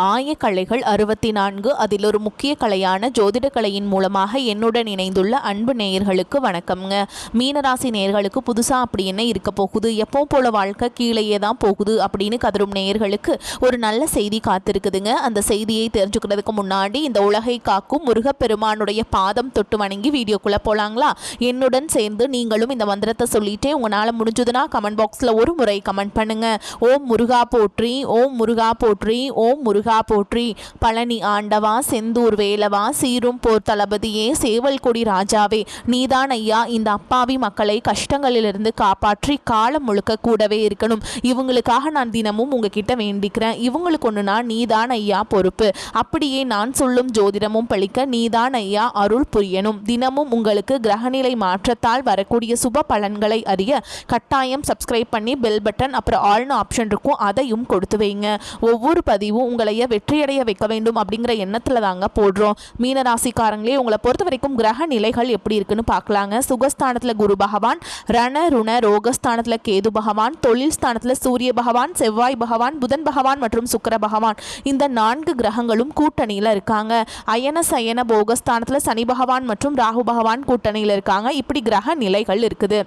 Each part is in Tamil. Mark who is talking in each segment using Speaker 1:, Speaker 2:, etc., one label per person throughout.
Speaker 1: ஆயக்கலைகள் 64 அதில் ஒரு முக்கிய கலையான ஜோதிட கலையின் மூலமாக என்னுடன் இணைந்துள்ள அன்பு நேயர்களுக்கு வணக்கம்ங்க. மீனராசி நேயர்களுக்கு புதுசாக அப்படி என்ன இருக்க போகுது, எப்போ போல வாழ்க்கை கீழேயே தான் போகுது அப்படின்னு கதரும் நேயர்களுக்கு ஒரு நல்ல செய்தி காத்திருக்குதுங்க. அந்த செய்தியை தெரிஞ்சுக்கிறதுக்கு முன்னாடி இந்த உலகை காக்கும் முருகப்பெருமானுடைய பாதம் தொட்டு வணங்கி வீடியோக்குள்ளே போகலாங்களா? என்னுடன் சேர்ந்து நீங்களும் இந்த மந்திரத்தை சொல்லிட்டே உங்களால் முடிஞ்சதுன்னா கமெண்ட் பாக்ஸில் ஒரு முறை கமெண்ட் பண்ணுங்க. ஓம் முருகா போற்றி, ஓம் முருகா போற்றி, ஓம் முருகா போற்றி. பழனி ஆண்டவா, செந்தூர் வேலவா, சீரும் போர் தளபதியே, சேவல் கொடி ராஜாவே, நீதான் ஐயா இந்த அப்பாவி மக்களை கஷ்டங்களிலிருந்து காப்பாற்றி காலம் முழுக்க கூடவே இருக்கணும். இவங்களுக்காக நான் தினமும் உங்ககிட்ட வேண்டிக்கிறேன். இவங்களுக்கு ஒன்றுனா நீதான் ஐயா பொறுப்பு. அப்படியே நான் சொல்லும் ஜோதிடமும் பழிக்க நீதான் ஐயா அருள் புரியணும். தினமும் உங்களுக்கு கிரகநிலை மாற்றத்தால் வரக்கூடிய சுப பலன்களை அறிய கட்டாயம் சப்ஸ்கிரைப் பண்ணி பெல் பட்டன் அப்புறம் ஆல்னு ஆப்ஷன் இருக்கும், அதையும் கொடுத்து வைங்க. ஒவ்வொரு பதிவும் உங்களை வெற்றியடைய வைக்க வேண்டும் அப்படிங்கிற எண்ணத்துல தாங்க போடுறோம். மீனராசிக்காரங்களே, உங்களை பொறுத்த வரைக்கும் கிரக நிலைகள் எப்படி இருக்குன்னு பார்க்கலாங்க. சுகஸ்தானத்துல குரு பகவான், ரண ருண ரோகஸ்தானத்துல கேது பகவான், தொழில் ஸ்தானத்துல சூரிய பகவான், செவ்வாய் பகவான், புதன் பகவான் மற்றும் சுக்கிர பகவான், இந்த 4 கிரகங்களும் கூட்டணியில இருக்காங்க. அயன சயன போகஸ்தானத்துல சனி பகவான் மற்றும் ராகு பகவான் கூட்டணியில இருக்காங்க. இப்படி கிரக நிலைகள் இருக்குது.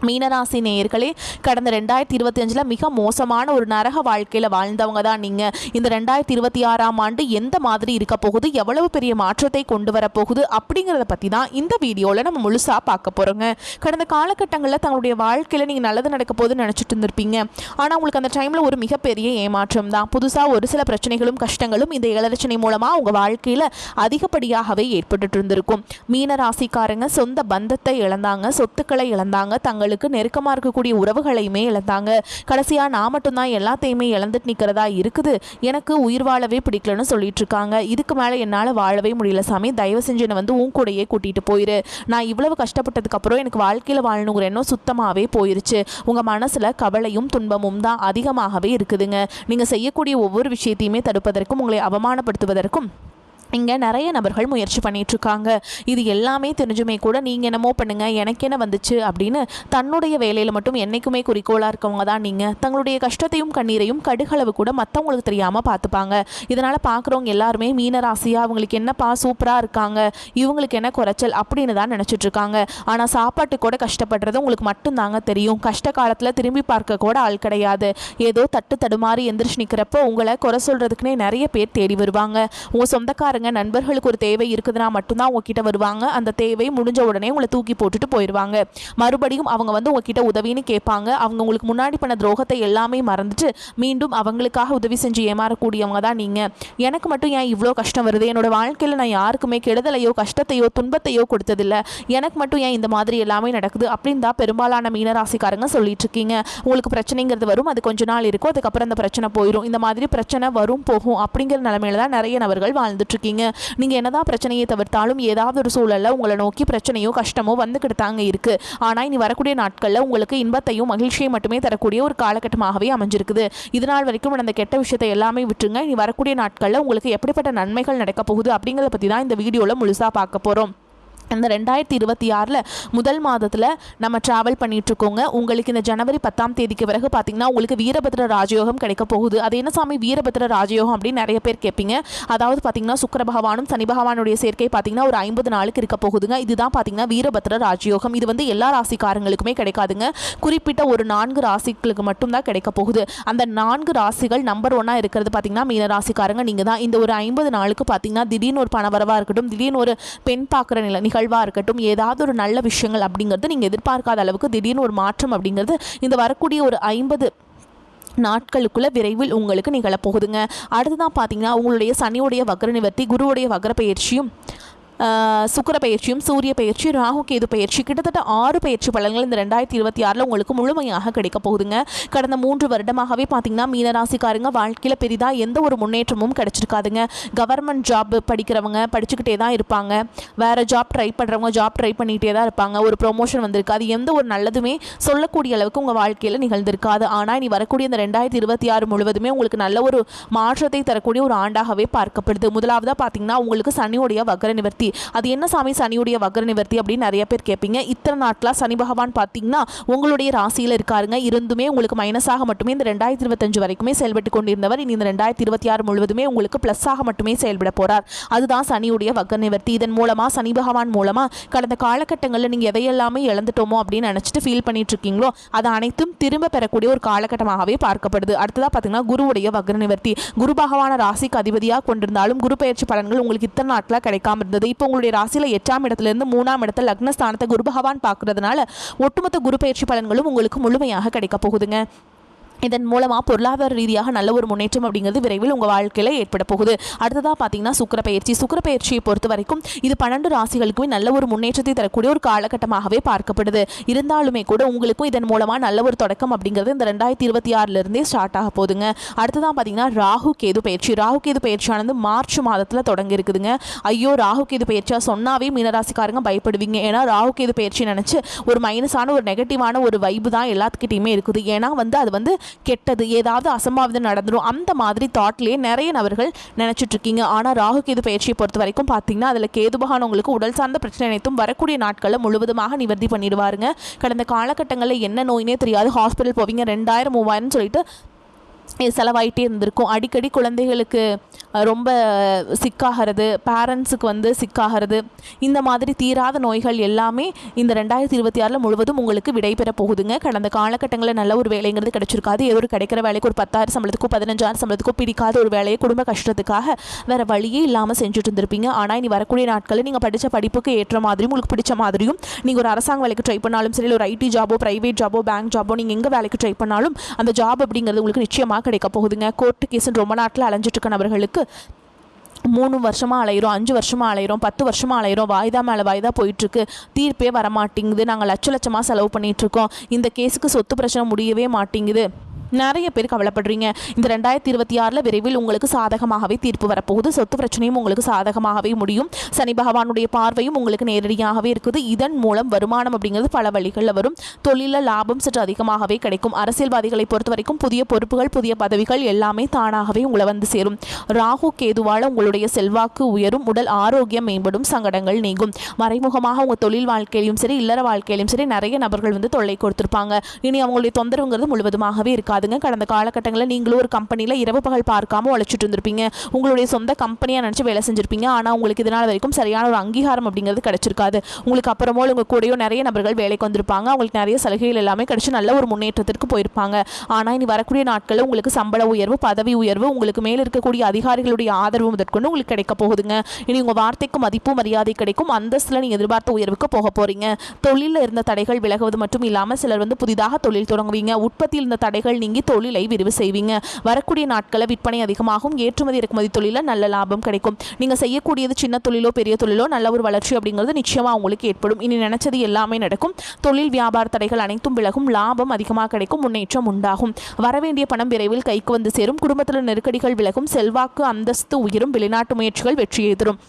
Speaker 1: மீனராசி நேயர்களே, கடந்த 2025 மிக மோசமான ஒரு நரக வாழ்க்கையில் வாழ்ந்தவங்க தான் நீங்கள். இந்த 2026ஆம் ஆண்டு எந்த மாதிரி இருக்க போகுது, எவ்வளவு பெரிய மாற்றத்தை கொண்டு வரப்போகுது அப்படிங்கிறத பற்றி தான் இந்த வீடியோவில் நம்ம முழுசாக பார்க்க போகிறோங்க. கடந்த காலகட்டங்களில் தங்களுடைய வாழ்க்கையில் நீங்கள் நல்லது நடக்க போகுதுன்னு நினச்சிட்டு இருந்திருப்பீங்க. ஆனால் உங்களுக்கு அந்த டைமில் ஒரு மிகப்பெரிய ஏமாற்றம் தான். புதுசாக ஒரு சில பிரச்சனைகளும் கஷ்டங்களும் இந்த இளரச்சனை மூலமாக உங்கள் வாழ்க்கையில் அதிகப்படியாகவே ஏற்பட்டு இருந்திருக்கும். மீனராசிக்காரங்க சொந்த பந்தத்தை இழந்தாங்க, சொத்துக்களை இழந்தாங்க, தங்களுக்கு நெருக்கமாக இருக்கக்கூடிய உறவுகளையுமே இழந்தாங்க. கடைசியா நான் மட்டும்தான் எல்லாத்தையுமே இழந்துட்டு நிற்கிறதா இருக்குது, எனக்கு உயிர் வாழவே பிடிக்கலன்னு சொல்லிட்டு இருக்காங்க. இதுக்கு மேலே என்னால் வாழவே முடியல சாமி, தயவு செஞ்சு என்னை வந்து உன் கூடையே கூட்டிகிட்டு போயிரு. நான் இவ்வளவு கஷ்டப்பட்டதுக்கு அப்புறம் எனக்கு வாழ்க்கையில் வாழணுங்கிற எண்ணம் சுத்தமாகவே போயிருச்சு. உங்கள் மனசில் கவலையும் துன்பமும் தான் அதிகமாகவே இருக்குதுங்க. நீங்கள் செய்யக்கூடிய ஒவ்வொரு விஷயத்தையுமே தடுப்பதற்கும் உங்களை அவமானப்படுத்துவதற்கும் இங்கே நிறைய நபர்கள் முயற்சி பண்ணிகிட்ருக்காங்க. இது எல்லாமே தெரிஞ்சுமே கூட நீங்கள் என்னமோ பண்ணுங்கள், எனக்கு என்ன வந்துச்சு அப்படின்னு தன்னுடைய வேலையில் மட்டும் என்றைக்குமே குறிக்கோளாக இருக்கவங்க தான் நீங்கள். தங்களுடைய கஷ்டத்தையும் கண்ணீரையும் கடுகளவு கூட மற்றவங்களுக்கு தெரியாமல் பார்த்துப்பாங்க. இதனால் பார்க்குறவங்க எல்லாருமே மீனராசியாக அவங்களுக்கு என்னப்பா சூப்பராக இருக்காங்க, இவங்களுக்கு என்ன குறைச்சல் அப்படின்னு தான் நினச்சிட்ருக்காங்க. ஆனால் சாப்பாட்டு கூட கஷ்டப்படுறது உங்களுக்கு மட்டும்தாங்க தெரியும். கஷ்ட காலத்தில் திரும்பி பார்க்க கூட ஆள் கிடையாது. ஏதோ தட்டு தடுமாறி எந்திரிச்சு நிற்கிறப்போ உங்களை குறை சொல்கிறதுக்குன்னே நிறைய பேர் தேடி வருவாங்க. உங்கள் சொந்தக்காரங்க நண்பர்களுக்கு ஒரு தேவை இருக்குதுன்னா மட்டும்தான் உங்ககிட்ட வருவாங்க. அந்த தேவை முடிஞ்ச உடனே உங்களை தூக்கி போட்டுட்டு போயிடுவாங்க. மறுபடியும் அவங்க வந்து உங்ககிட்ட உதவின்னு கேட்பாங்க. அவங்க உங்களுக்கு முன்னாடி பண்ண துரோகத்தை எல்லாமே மறந்துட்டு மீண்டும் அவங்களுக்காக உதவி செஞ்சு ஏமாறக்கூடியவங்க தான் நீங்கள். எனக்கு மட்டும் ஏன் இவ்வளோ கஷ்டம் வருது, என்னோட வாழ்க்கையில் நான் யாருக்குமே கெடுதலையோ கஷ்டத்தையோ துன்பத்தையோ கொடுத்ததில்லை, எனக்கு மட்டும் ஏன் இந்த மாதிரி எல்லாமே நடக்குது அப்படின்னு தான் பெரும்பாலான மீனராசிக்காரங்க சொல்லிட்டு இருக்கீங்க. உங்களுக்கு பிரச்சனைங்கிறது வரும், அது கொஞ்ச நாள் இருக்கும், அதுக்கப்புறம் அந்த பிரச்சனை போயிடும். இந்த மாதிரி பிரச்சனை வரும் போகும் அப்படிங்கிற நிலைமையில தான் நிறைய நபர்கள் வாழ்ந்துட்டு இருக்கீங்க. நீங்க என்னதான் பிரச்சனையை தவிர்த்தாலும் ஏதாவது ஒரு சூழல்ல உங்களை நோக்கி பிரச்சனையோ கஷ்டமோ வந்துகிட்டு தாங்க இருக்கு. ஆனா இனி வரக்கூடிய நாட்கள்ல உங்களுக்கு இன்பத்தையும் மகிழ்ச்சியை மட்டுமே தரக்கூடிய ஒரு காலகட்டமாகவே அமைஞ்சிருக்குது. இதனால் வரைக்கும் அந்த கெட்ட விஷயத்தை எல்லாமே விட்டுருங்க. இனி வரக்கூடிய நாட்கள்ல உங்களுக்கு எப்படிப்பட்ட நன்மைகள் நடக்க போகுது அப்படிங்கிறத பத்தி தான் இந்த வீடியோல முழுசா பார்க்க போறோம். இந்த 2026 முதல் மாதத்தில் நம்ம ட்ராவல் பண்ணிகிட்ருக்கோங்க. உங்களுக்கு இந்த ஜனவரி 10ஆம் தேதிக்கு பிறகு பார்த்திங்கன்னா உங்களுக்கு வீரபத்ர ராஜயோகம் கிடைக்க போகுது. அது என்ன சாமி வீரபத்ர ராஜயோகம் அப்படின்னு நிறைய பேர் கேட்பீங்க. அதாவது பார்த்திங்கன்னா சுக்கிர பகவானும் சனி பகவானுடைய சேர்க்கை பார்த்திங்கன்னா ஒரு 50 நாளுக்கு இருக்க போகுதுங்க. இதுதான் பார்த்திங்கன்னா வீரபத்ர ராஜயோகம். இது வந்து எல்லா ராசிக்காரங்களுக்குமே கிடைக்காதுங்க. குறிப்பிட்ட ஒரு 4 ராசிகளுக்கு மட்டும்தான் கிடைக்க போகுது. அந்த 4 ராசிகள் நம்பர் 1 இருக்கிறது பார்த்திங்கன்னா மீன ராசிக்காரங்க நீங்கள் தான். இந்த ஒரு 50 நாளுக்கு பார்த்திங்கன்னா திடீர்னு ஒரு பணவரவாக இருக்கட்டும், திடீர்னு ஒரு பெண் பார்க்குற நிகழ்வாக இருக்கட்டும், ஏதாவது ஒரு நல்ல விஷயங்கள் அப்படிங்கிறது நீங்கள் எதிர்பார்க்காத அளவுக்கு திடீர்னு ஒரு மாற்றம் அப்படிங்கிறது இந்த வரக்கூடிய ஒரு 50 நாட்களுக்குள்ள விரைவில் உங்களுக்கு நிகழப்போகுதுங்க. அடுத்துதான் பார்த்தீங்கன்னா உங்களுடைய சனியுடைய வக்ர நிவர்த்தி, குருவுடைய வக்ர பயிற்சியும், சுக்கிர பயிற்சியும், சூரிய பயிற்சி, ராகு கேது பயிற்சி, கிட்டத்தட்ட 6 பயிற்சி பலன்கள் இந்த 2026 உங்களுக்கு முழுமையாக கிடைக்க போகுதுங்க. கடந்த 3 வருடமாகவே பார்த்தீங்கன்னா மீனராசிக்காரங்க வாழ்க்கையில் பெரிதாக எந்த ஒரு முன்னேற்றமும் கிடைச்சிருக்காதுங்க. கவர்மெண்ட் ஜாப் படிக்கிறவங்க படிச்சுக்கிட்டே தான் இருப்பாங்க, வேறு ஜாப் ட்ரை பண்ணுறவங்க ஜாப் ட்ரை பண்ணிகிட்டே தான் இருப்பாங்க. ஒரு ப்ரொமோஷன் வந்திருக்காது, எந்த ஒரு நல்லதுமே சொல்லக்கூடிய அளவுக்கு உங்கள் வாழ்க்கையில் நிகழ்ந்திருக்காது. ஆனால் இனி வரக்கூடிய இந்த 2026 முழுவதுமே உங்களுக்கு நல்ல ஒரு மாற்றத்தை தரக்கூடிய ஒரு ஆண்டாகவே பார்க்கப்படுது. முதலாவதாக பார்த்தீங்கன்னா உங்களுக்கு சனியுடைய வக்ர நிவர்த்தி. அது என்ன சாமி சனியுடைய வக்ர நிவர்த்தி அப்படின்னு நிறைய பேர் கேட்பீங்க. இத்தனை நாட்களாக சனி பகவான் பார்த்தீங்கன்னா உங்களுடைய ராசியில் இருக்காருங்க. இருந்துமே உங்களுக்கு மைனஸாக மட்டுமே இந்த 2025 வரைக்குமே செயல்பட்டு கொண்டிருந்தவர் இனி இந்த 2026 முழுவதுமே உங்களுக்கு ப்ளஸ்ஸாக மட்டுமே செயல்பட போகிறார். அதுதான் சனியுடைய வக்ர நிவர்த்தி. இதன் மூலமாக சனி பகவான் மூலமாக கடந்த காலகட்டங்களில் நீங்கள் எதையெல்லாமே இழந்துட்டோமோ அப்படின்னு நினச்சிட்டு ஃபீல் பண்ணிட்டு இருக்கீங்களோ அதை அனைத்தும் திரும்ப பெறக்கூடிய ஒரு காலகட்டமாகவே பார்க்கப்படுது. அடுத்ததாக பார்த்தீங்கன்னா குருவுடைய வக்ர நிவர்த்தி. குரு பகவான ராசிக்கு அதிபதியாக கொண்டிருந்தாலும் குரு பயிற்சி பலன்கள் உங்களுக்கு இத்தனை நாட்களாக கிடைக்காம இருந்தது. இப்போ உங்களுடைய ராசியில் 8ஆம் இடத்துலேருந்து 3ஆம் இடத்துல லக்னஸ்தானத்தை குரு பகவான் பார்க்கறதுனால ஒட்டுமொத்த குரு பயிற்சி பலன்களும் உங்களுக்கு முழுமையாக கிடைக்க போகுதுங்க. இதன் மூலமாக பொருளாதார ரீதியாக நல்ல ஒரு முன்னேற்றம் அப்படிங்கிறது விரைவில் உங்கள் வாழ்க்கையில் ஏற்பட போகுது. அடுத்ததாக பார்த்தீங்கன்னா சுக்கிர பயிற்சியை பொறுத்த வரைக்கும் இது 12 ராசிகளுக்குமே நல்ல ஒரு முன்னேற்றத்தை தரக்கூடிய ஒரு காலகட்டமாகவே பார்க்கப்படுது. இருந்தாலுமே கூட உங்களுக்கும் இதன் மூலமாக நல்ல ஒரு தொடக்கம் அப்படிங்கிறது இந்த 2026 ஸ்டார்ட் ஆக போகுதுங்க. அடுத்ததான் பார்த்தீங்கன்னா ராகு கேது பயிற்சியானது மார்ச் மாதத்தில் தொடங்கி இருக்குதுங்க. ஐயோ ராகு கேது பயிற்சியாக சொன்னாவே மீனராசிக்காரங்க பயப்படுவீங்க. ஏன்னா ராகு கேது பயிற்சி நினச்சி ஒரு மைனஸான ஒரு நெகட்டிவான ஒரு வைப்பு தான் எல்லாத்துக்கிட்டையுமே இருக்குது. ஏன்னா அது கெட்டது, ஏதாவது அசம்பாவிதம் நடந்துடும், அந்த மாதிரி தாட்லேயே நிறைய நபர்கள் நினச்சிட்டு இருக்கீங்க. ஆனால் ராகு கேது பயிற்சியை பொறுத்த வரைக்கும் பார்த்தீங்கன்னா அதில் கேது பகவான் உங்களுக்கு உடல் சார்ந்த பிரச்சனை அனைத்தும் வரக்கூடிய நாட்களில் முழுவதுமாக நிவர்த்தி பண்ணிடுவாருங்க. கடந்த காலகட்டங்களில் என்ன நோயினே தெரியாது, ஹாஸ்பிட்டல் போவீங்க, 2000 3000 சொல்லிட்டு செலவாயிட்டே இருந்திருக்கும். அடிக்கடி குழந்தைகளுக்கு ரொம்ப சிக்காகிறது, பேரண்ட்ஸுக்கு சிக்காகிறது, இந்த மாதிரி தீராத நோய்கள் எல்லாமே இந்த 2026 முழுவதும் உங்களுக்கு விடைபெற போகுதுங்க. கடந்த காலகட்டங்களில் நல்ல ஒரு வேலைங்கிறது கிடைச்சிருக்காது. ஏதோ ஒரு கிடைக்கிற வேலைக்கு ஒரு 10,000 சம்பளத்துக்கோ 15,000 சம்பளத்துக்கோ பிடிக்காத ஒரு வேலையை குடும்ப கஷ்டத்துக்காக வேறு வழியே இல்லாமல் செஞ்சுட்டு இருந்திருப்பீங்க. ஆனால் இனி வரக்கூடிய நாட்களில் நீங்கள் படித்த படிப்புக்கு ஏற்ற மாதிரியும் உங்களுக்கு பிடிச்ச மாதிரியும் நீங்கள் ஒரு அரசாங்க வேலைக்கு ட்ரை பண்ணாலும் சரி, ஒரு ஐடி ஜாபோ, பிரைவேட் ஜாபோ, பேங்க் ஜாபோ, நீங்கள் எங்கே வேலைக்கு ட்ரை பண்ணாலும் அந்த ஜாப் அப்படிங்கிறது உங்களுக்கு நிச்சயமாக கிடைக்க போகுதுங்க. கோர்ட்டு கேஸுன்னு ரொம்ப நாட்டில் அலைஞ்சிட்டு இருக்க நபர்களுக்கு 3 வருஷமாக அலையிறோம், 5 வருஷமாக அலையிறோம், 10 வருஷமாக அலையிறோம், வாய்தா மேலே வாய்தா போயிட்டுருக்கு, தீர்ப்பே வரமாட்டேங்குது, நாங்கள் லட்சமாக செலவு பண்ணிகிட்ருக்கோம், இந்த கேஸுக்கு சொத்து பிரச்சனை முடியவே மாட்டேங்குது, நிறைய பேர் கவலைப்படுறீங்க. இந்த 2026 விரைவில் உங்களுக்கு சாதகமாகவே தீர்ப்பு வரப்போகுது. சொத்து பிரச்சனையும் உங்களுக்கு சாதகமாகவே முடியும். சனி பகவானுடைய பார்வையும் உங்களுக்கு நேரடியாகவே இருக்குது. இதன் மூலம் வருமானம் அப்படிங்கிறது பல வழிகளில் வரும். தொழிலில் லாபம் சற்று அதிகமாகவே கிடைக்கும். அரசியல்வாதிகளை பொறுத்த வரைக்கும் புதிய பொறுப்புகள், புதிய பதவிகள் எல்லாமே தானாகவே உங்களை சேரும். ராகு கேதுவால் உங்களுடைய செல்வாக்கு உயரும், உடல் ஆரோக்கியம் மேம்படும், சங்கடங்கள் நீங்கும். மறைமுகமாக உங்கள் தொழில் வாழ்க்கையிலும் சரி, இல்லற வாழ்க்கையிலும் சரி நிறைய நபர்கள் தொல்லை கொடுத்துருப்பாங்க. இனி அவங்களுடைய தொந்தரவுங்கிறது முழுவதுமாகவே இருக்காது. கடந்த காலகட்டங்களில் நீங்களும் ஒரு கம்பெனியில் இரவு பகல் பார்க்காம உழைச்சிட்டு இருந்திருப்பீங்க. உங்களுடைய சொந்த கம்பெனியாக நினச்சி வேலை செஞ்சுருப்பீங்க. ஆனால் உங்களுக்கு இதனால் வரைக்கும் சரியான ஒரு அங்கீகாரம் அப்படிங்கிறது கிடைச்சிருக்காது. உங்களுக்கு அப்புறமோ உங்கள் கூடயோ நிறைய நபர்கள் வேலைக்கு வந்திருப்பாங்க. அவங்களுக்கு நிறைய சலுகைகள் எல்லாமே கிடைச்சி நல்ல ஒரு முன்னேற்றத்திற்கு போயிருப்பாங்க. ஆனால் இனி வரக்கூடிய நாட்களில் உங்களுக்கு சம்பள உயர்வு, பதவி உயர்வு, உங்களுக்கு மேலே இருக்கக்கூடிய அதிகாரிகளுடைய ஆதரவு முதற்கொண்டு உங்களுக்கு கிடைக்க போகுதுங்க. இனி உங்கள் வார்த்தைக்கு மதிப்பு மரியாதை கிடைக்கும். அந்தஸ்தில் நீங்கள் எதிர்பார்த்த உயர்வுக்கு போக போகிறீங்க. தொழிலில் இருந்த தடைகள் விலகுவது மட்டும் இல்லாமல் சிலர் புதிதாக தொழில் தொடங்குவீங்க. உற்பத்தியில் இருந்த தடைகள் நீங்கி தொழிலை விரிவு செய்வீங்க. வரக்கூடிய நாட்களில் விற்பனை அதிகமாகும். ஏற்றுமதி இறக்குமதி தொழிலில் நல்ல லாபம் கிடைக்கும். நீங்கள் செய்யக்கூடியது சின்ன தொழிலோ பெரிய தொழிலோ நல்ல ஒரு வளர்ச்சி அப்படிங்கிறது நிச்சயமாக உங்களுக்கு ஏற்படும். இனி நினைச்சது எல்லாமே நடக்கும். தொழில் வியாபார தடைகள் அனைத்தும் விலகும். லாபம் அதிகமாக கிடைக்கும். முன்னேற்றம் உண்டாகும். வரவேண்டிய பணம் விரைவில் கைக்கு சேரும். குடும்பத்தில் நெருக்கடிகள் விலகும். செல்வாக்கு அந்தஸ்து உயரும். வெளிநாட்டு முயற்சிகள் வெற்றியை தரும்.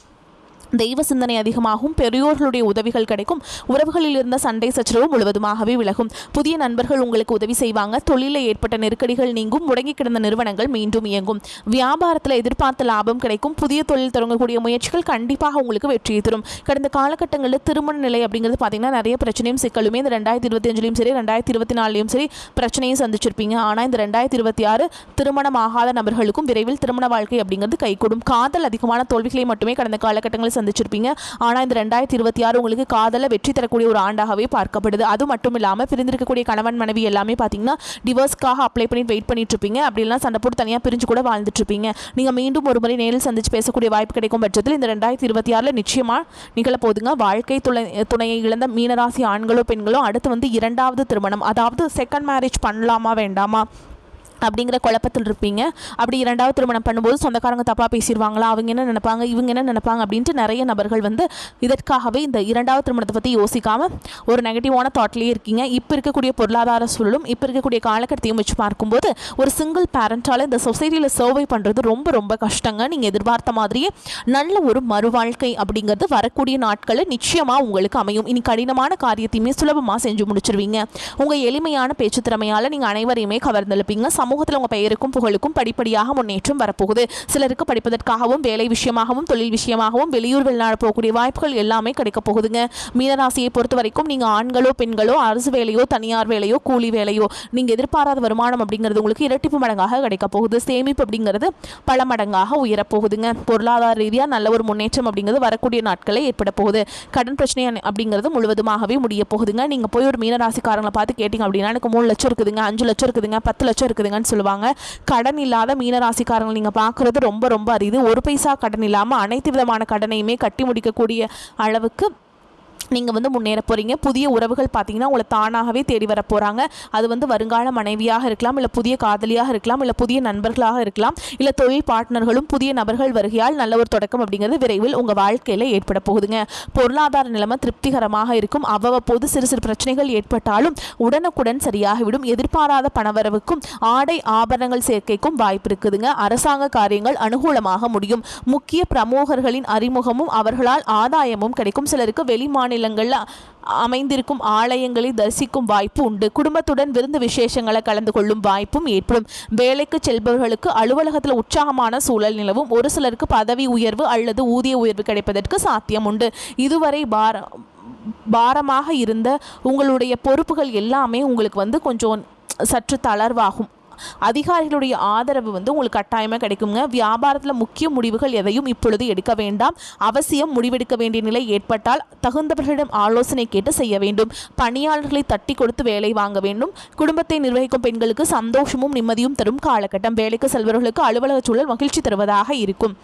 Speaker 1: தெய்வ சிந்தனை அதிகமாகும். பெரியோர்களுடைய உதவிகள் கிடைக்கும். உறவுகளில் இருந்த சண்டை சச்சரவு முழுவதுமாகவே விலகும். புதிய நண்பர்கள் உங்களுக்கு உதவி செய்வாங்க. தொழிலில் ஏற்பட்ட நெருக்கடிகள் நீங்கும். முடங்கி கிடந்த நிறுவனங்கள் மீண்டும் இயங்கும். வியாபாரத்தில் எதிர்பார்த்த லாபம் கிடைக்கும். புதிய தொழில் தொடங்கக்கூடிய முயற்சிகள் கண்டிப்பாக உங்களுக்கு வெற்றியை தரும். கடந்த காலகட்டங்களில் திருமண நிலை அப்படிங்கிறது பார்த்தீங்கன்னா நிறைய பிரச்சனையும் சிக்கலுமே இந்த 2025 சரி 2024 சரி பிரச்சனையும் சந்திச்சிருப்பீங்க. ஆனால் இந்த 2026 திருமணம் ஆகாத நபர்களுக்கும் விரைவில் திருமண வாழ்க்கை அப்படிங்கிறது கைகூடும். காதல் அதிகமான தோல்விகளை மட்டுமே கடந்த காலகட்டங்களில் சந்திச்சிருப்பீங்க. ஆனால் இந்த 2026 உங்களுக்கு காதல வெற்றி தரக்கூடிய ஒரு ஆண்டாகவே பார்க்கப்படுது. அது மட்டும் இல்லாமல் பிரிந்திருக்கக்கூடிய கணவன் மனைவி எல்லாமே பார்த்தீங்கன்னா டிவோர்ஸ்க்காக அப்ளை பண்ணி வெயிட் பண்ணிட்டு இருப்பீங்க. அப்படிலாம் சண்டை போட்டு தனியாக பிரிஞ்சு கூட வாழ்ந்துட்டு இருப்பீங்க. நீங்கள் மீண்டும் ஒரு முறை நேரில் சந்திச்சு பேசக்கூடிய வாய்ப்பு கிடைக்கும் பட்சத்தில் இந்த 2026 நிச்சயமாக நிகழப்போகுதுங்க. வாழ்க்கை துணையை இழந்த மீனராசி ஆண்களோ பெண்களோ அடுத்து 2வது திருமணம், அதாவது செகண்ட் மேரேஜ் பண்ணலாமா வேண்டாமா அப்படிங்கிற குழப்பத்தில் இருப்பீங்க. அப்படி 2வது திருமணம் பண்ணும்போது சொந்தக்காரங்க தப்பாக பேசிடுவாங்களா, அவங்க என்ன நினைப்பாங்க, இவங்க என்ன நினைப்பாங்க அப்படின்ட்டு நிறைய நபர்கள் இதற்காகவே இந்த 2வது திருமணத்தை பற்றி யோசிக்காமல் ஒரு நெகட்டிவான தாட்லேயே இருக்கீங்க. இப்போ இருக்கக்கூடிய பொருளாதார சூழலும் இப்போ இருக்கக்கூடிய காலகட்டத்தையும் வச்சு பார்க்கும்போது ஒரு சிங்கிள் பேரண்டால் இந்த சொசைட்டியில் சர்வை பண்ணுறது ரொம்ப ரொம்ப கஷ்டங்க. நீங்கள் எதிர்பார்த்த மாதிரியே நல்ல ஒரு மறுவாழ்க்கை அப்படிங்கிறது வரக்கூடிய நாட்களில் நிச்சயமாக உங்களுக்கு அமையும். இனி கடினமான காரியத்தையுமே சுலபமாக செஞ்சு முடிச்சிருவீங்க. உங்கள் எளிமையான பேச்சு திறமையால் நீங்கள் அனைவரையுமே கவர்ந்தெழுப்பீங்க. சமூகத்தில் உங்கள் பெயருக்கும் புகழுக்கும் படிப்படியாக முன்னேற்றம் வரப்போகுது. சிலருக்கு படிப்பதற்காகவும் வேலை விஷயமாகவும் தொழில் விஷயமாகவும் வெளியூர் வெளிநாடு போகக்கூடிய வாய்ப்புகள் எல்லாமே கிடைக்க போகுதுங்க. மீனராசியை பொறுத்த வரைக்கும் நீங்கள் ஆண்களோ பெண்களோ அரசு வேலையோ தனியார் வேலையோ கூலி வேலையோ நீங்கள் எதிர்பாராத வருமானம் அப்படிங்கிறது உங்களுக்கு இரட்டிப்பு மடங்காக கிடைக்க போகுது. சேமிப்பு அப்படிங்கிறது பல மடங்காக உயரப்போகுதுங்க. பொருளாதார ரீதியாக நல்ல ஒரு முன்னேற்றம் அப்படிங்கிறது வரக்கூடிய நாட்களில் ஏற்பட போகுது. கடன் பிரச்சனை அப்படிங்கிறது முழுவதுமாகவே முடிய போகுதுங்க. நீங்கள் போய் ஒரு மீனராசிக்காரங்களை பார்த்து கேட்டிங்க அப்படின்னா எனக்கு 3 லட்சம் இருக்குதுங்க, 5 லட்சம் இருக்குதுங்க, 10 லட்சம் இருக்குதுங்கன்னு சொல்லுவாங்க. கடன் இல்லாத மீனராசிக்காரங்களை நீங்கள் பார்க்குறது ரொம்ப ரொம்ப அரிது. ஒரு பைசா கடன் இல்லாமல் அனைத்து விதமான கடனையுமே கட்டி முடிக்கக்கூடிய அளவுக்கு நீங்கள் முன்னேற போகிறீங்க. புதிய உறவுகள் பார்த்தீங்கன்னா உங்களை தானாகவே தேடி வர போகிறாங்க. அது வருங்கால மனைவியாக இருக்கலாம், இல்லை புதிய காதலியாக இருக்கலாம், இல்லை புதிய நண்பர்களாக இருக்கலாம், இல்லை தொழில் பார்ட்னர்களும் புதிய நபர்கள் வருகையால் நல்ல ஒரு தொடக்கம் அப்படிங்கிறது விரைவில் உங்கள் வாழ்க்கையில் ஏற்பட போகுதுங்க. பொருளாதார நிலைமை திருப்திகரமாக இருக்கும். அவ்வப்போது சிறு சிறு பிரச்சனைகள் ஏற்பட்டாலும் உடனுக்குடன் சரியாகிவிடும். எதிர்பாராத பணவரவுக்கும் ஆடை ஆபரணங்கள் சேர்க்கைக்கும் வாய்ப்பு இருக்குதுங்க. அரசாங்க காரியங்கள் அனுகூலமாக முடியும். முக்கிய பிரமுகர்களின் அறிமுகமும் அவர்களால் ஆதாயமும் கிடைக்கும். சிலருக்கு வெளி மாநிலங்களில் அமைந்திருக்கும் ஆலயங்களை தரிசிக்கும் வாய்ப்பு உண்டு. குடும்பத்துடன் விருந்து விசேஷங்களை கலந்து கொள்ளும் வாய்ப்பும் ஏற்படும். வேலைக்கு செல்பவர்களுக்கு அலுவலகத்தில் உற்சாகமான சூழல் நிலவும். ஒரு சிலருக்கு பதவி உயர்வு அல்லது ஊதிய உயர்வு கிடைப்பதற்கு சாத்தியம் உண்டு. இதுவரை பாரமாக இருந்த உங்களுடைய பொறுப்புகள் எல்லாமே உங்களுக்கு கொஞ்சம் சற்று தளர்வாகும். அதிகாரிகளுடைய ஆதரவு உங்களுக்கு கட்டாயமாக கிடைக்குங்க. வியாபாரத்தில் முக்கிய முடிவுகள் எதையும் இப்பொழுது எடுக்க வேண்டாம். அவசியம் முடிவெடுக்க வேண்டிய நிலை ஏற்பட்டால் தகுந்தவர்களிடம் ஆலோசனை கேட்டு செய்ய வேண்டும். பணியாளர்களை தட்டி கொடுத்து வேலை வாங்க வேண்டும். குடும்பத்தை நிர்வகிக்கும் பெண்களுக்கு சந்தோஷமும் நிம்மதியும் தரும் காலகட்டம். வேலைக்கு செல்பவர்களுக்கு அலுவலக சூழல் மகிழ்ச்சி தருவதாக இருக்கும்.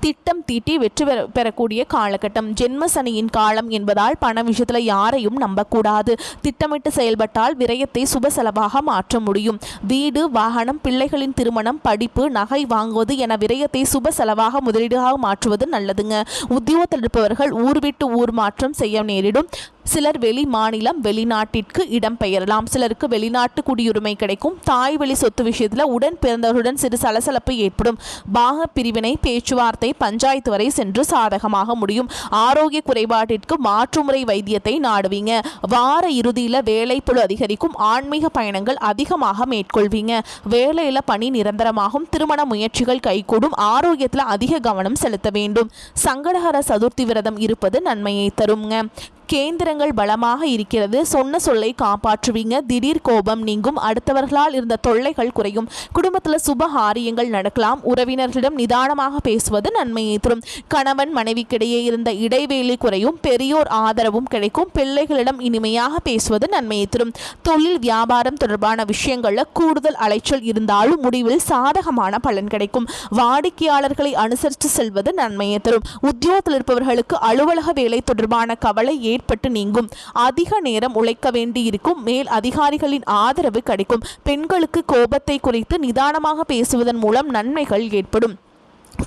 Speaker 1: திட்டம் தீட்டி வெற்றி பெறக்கூடிய காலகட்டம். ஜென்ம சனியின் காலம் என்பதால் பண விஷயத்தில் யாரையும் நம்பக்கூடாது. திட்டமிட்டு செயல்பட்டால் விரயத்தை சுப செலவாக மாற்ற முடியும். வீடு, வாகனம், பிள்ளைகளின் திருமணம், படிப்பு, நகை வாங்குவது என விரயத்தை சுப செலவாக முதலீடாக மாற்றுவது நல்லதுங்க. உத்தியோகத்தில் இருப்பவர்கள் ஊர் விட்டு ஊர் மாற்றம் செய்ய நேரிடும். சிலர் வெளி மாநிலம் வெளிநாட்டிற்கு இடம் பெயரலாம். சிலருக்கு வெளிநாட்டு குடியுரிமை கிடைக்கும். தாய் வழி சொத்து விஷயத்தில் உடன் பிறந்தவர்களுடன் சிறு சலசலப்பு ஏற்படும். பாக பிரிவினை பேச்சுவார்த்தை பஞ்சாயத்து வரை சென்று சாதகமாக முடியும். ஆரோக்கிய குறைபாட்டிற்கு மாற்றுமுறை வைத்தியத்தை நாடுவீங்க. வார இறுதியில் வேலைப்பளு அதிகரிக்கும். ஆன்மீக பயணங்கள் அதிகமாக மேற்கொள்வீங்க. வேலையில் பணி நிரந்தரமாகும். திருமண முயற்சிகள் கைகூடும். ஆரோக்கியத்தில் அதிக கவனம் செலுத்த வேண்டும். சங்கடஹர சதுர்த்தி விரதம் இருப்பது நன்மையை தருங்க. கேந்திரங்கள் பலமாக இருக்கிறது. சொன்ன சொல்லை காப்பாற்றுவீங்க. திடீர் கோபம் நீங்கும். அடுத்தவர்களால் இருந்த தொல்லைகள் குறையும். குடும்பத்தில் சுப காரியங்கள் நடக்கலாம். உறவினர்களிடம் நிதானமாக பேசுவது நன்மையை தரும். கணவன் மனைவிக்கிடையே இருந்த இடைவேளை குறையும். பெரியோர் ஆதரவும் கிடைக்கும். பிள்ளைகளிடம் இனிமையாக பேசுவது நன்மையை தரும். தொழில் வியாபாரம் தொடர்பான விஷயங்களில் கூடுதல் அலைச்சல் இருந்தாலும் முடிவில் சாதகமான பலன் கிடைக்கும். வாடிக்கையாளர்களை அனுசரித்து செல்வது நன்மையை தரும். உத்தியோகத்தில் இருப்பவர்களுக்கு அலுவலக வேலை தொடர்பான கவலை ஏற்பட்டு நீங்கும். அதிக நேரம் உழைக்க வேண்டியிருக்கும். மேல் அதிகாரிகளின் ஆதரவு கிடைக்கும். பெண்களுக்கு கோபத்தை குறைத்து நிதானமாக பேசுவதன் மூலம் நன்மைகள் ஏற்படும்.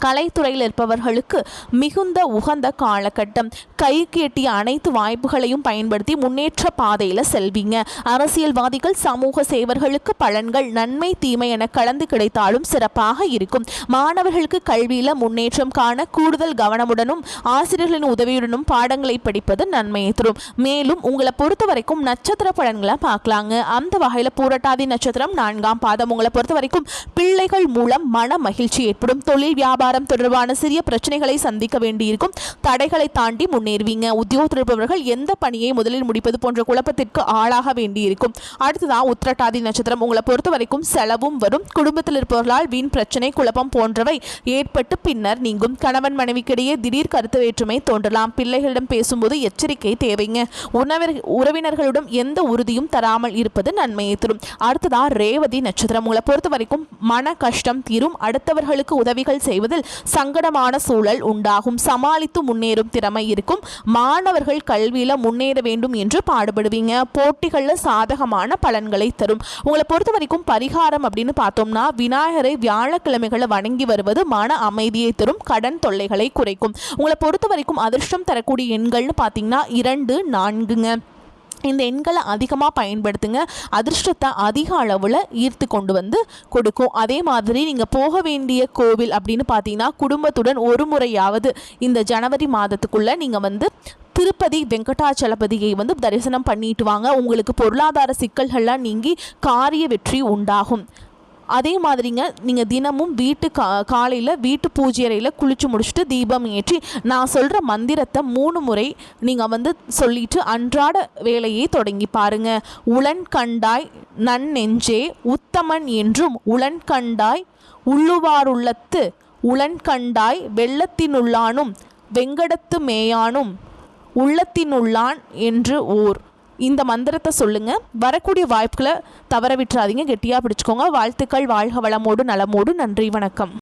Speaker 1: கலைத்துறையில் இருப்பவர்களுக்கு மிகுந்த உகந்த காலகட்டம். கைக்கு எட்டிய அனைத்து வாய்ப்புகளையும் பயன்படுத்தி முன்னேற்ற பாதையில் செல்வீங்க. அரசியல்வாதிகள் சமூக சேவர்களுக்கு பலன்கள் நன்மை தீமை என கலந்து கிடைத்தாலும் சிறப்பாக இருக்கும். மாணவர்களுக்கு கல்வியில் முன்னேற்றம் காண கூடுதல் கவனமுடனும் ஆசிரியர்களின் உதவியுடனும் பாடங்களை படிப்பது நன்மையை தரும். மேலும் உங்களை பொறுத்த வரைக்கும் நட்சத்திர பலன்களை பார்க்கலாங்க. அந்த வகையில் பூரட்டாதி நட்சத்திரம் 4ஆம் பாதம். உங்களை பொறுத்த வரைக்கும் பிள்ளைகள் மூலம் மன மகிழ்ச்சி ஏற்படும். தொழில் வியாபாரம் தொடர்பான சிறிய பிரச்சனைகளை சந்திக்க வேண்டியிருக்கும். தடைகளை தாண்டி முன்னேறுவீங்க. உத்தியோகத்தில் இருப்பவர்கள் எந்த பணியை முதலில் முடிப்பது போன்ற குழப்பத்திற்கு ஆளாக வேண்டியிருக்கும். அடுத்ததான் உத்திரட்டாதி நட்சத்திரம். உங்களை பொறுத்த வரைக்கும் செலவும் வரும். குடும்பத்தில் இருப்பவர்களால் வீண் பிரச்சனை குழப்பம் போன்றவை ஏற்பட்டு பின்னர் நீங்கும். கணவன் மனைவிக்கிடையே திடீர் கருத்து வேற்றுமை தோன்றலாம். பிள்ளைகளிடம் பேசும்போது எச்சரிக்கை தேவைங்க. உறவினர்களுடன் எந்த உறுதியும் தராமல் இருப்பது நன்மையை தரும். அடுத்ததான் ரேவதி நட்சத்திரம். உங்களை பொறுத்த வரைக்கும் மன கஷ்டம் தீரும். அடுத்தவர்களுக்கு உதவிகள் செய்வது சங்கடமான சூழல் உண்டாகும். சமாளித்து முன்னேறும் திறமை இருக்கும். மாணவர்கள் கல்வியில முன்னேற வேண்டும் என்று பாடுபடுவீங்க. போட்டிகளில் சாதகமான பலன்களை தரும். உங்களை பொறுத்த வரைக்கும் பரிகாரம் அப்படின்னு பார்த்தோம்னா விநாயகரை வியாழக்கிழமைகளை வணங்கி வருவது மன அமைதியை தரும். கடன் தொல்லைகளை குறைக்கும். உங்களை பொறுத்த வரைக்கும் அதிர்ஷ்டம் தரக்கூடிய எண்கள்னு பார்த்தீங்கன்னா 2, 4ங்க. இந்த எண்களை அதிகமாக பயன்படுத்துங்க. அதிர்ஷ்டத்தை அதிக அளவில் ஈர்த்து கொண்டு வந்து கொடுக்கும். அதே மாதிரி நீங்கள் போக வேண்டிய கோவில் அப்படின்னு பார்த்தீங்கன்னா குடும்பத்துடன் ஒரு முறையாவது இந்த ஜனவரி மாதத்துக்குள்ளே நீங்கள் திருப்பதி வெங்கடாச்சலபதியை வந்து தரிசனம் பண்ணிட்டு வாங்க. உங்களுக்கு பொருளாதார சிக்கல்கள்லாம் நீங்கி காரிய வெற்றி உண்டாகும். அதே மாதிரிங்க நீங்கள் தினமும் காலையில் வீட்டு பூஜை அறையில் குளிச்சு முடிச்சுட்டு தீபம் ஏற்றி நான் சொல்கிற மந்திரத்தை 3 முறை நீங்கள் வந்து சொல்லிட்டு அன்றாட வேலையை தொடங்கி பாருங்க. உளன் கண்டாய் நன்னெஞ்சே உத்தமன் என்றும் உளன் கண்டாய் உள்ளுவாருள்ளத்து உளன் கண்டாய் வெள்ளத்தினுள்ளானும் வெங்கடத்து மேயானும் உள்ளத்தினுள்ளான் என்று ஓர். இந்த மந்திரத்தை சொல்லுங்க. வரக்கூடிய வாய்ப்புகளை தவற விட்டுறாதீங்க. கெட்டியாக பிடிச்சுக்கோங்க. வாழ்த்துக்கள். வாழ்க வளமோடு நலமோடு. நன்றி, வணக்கம்.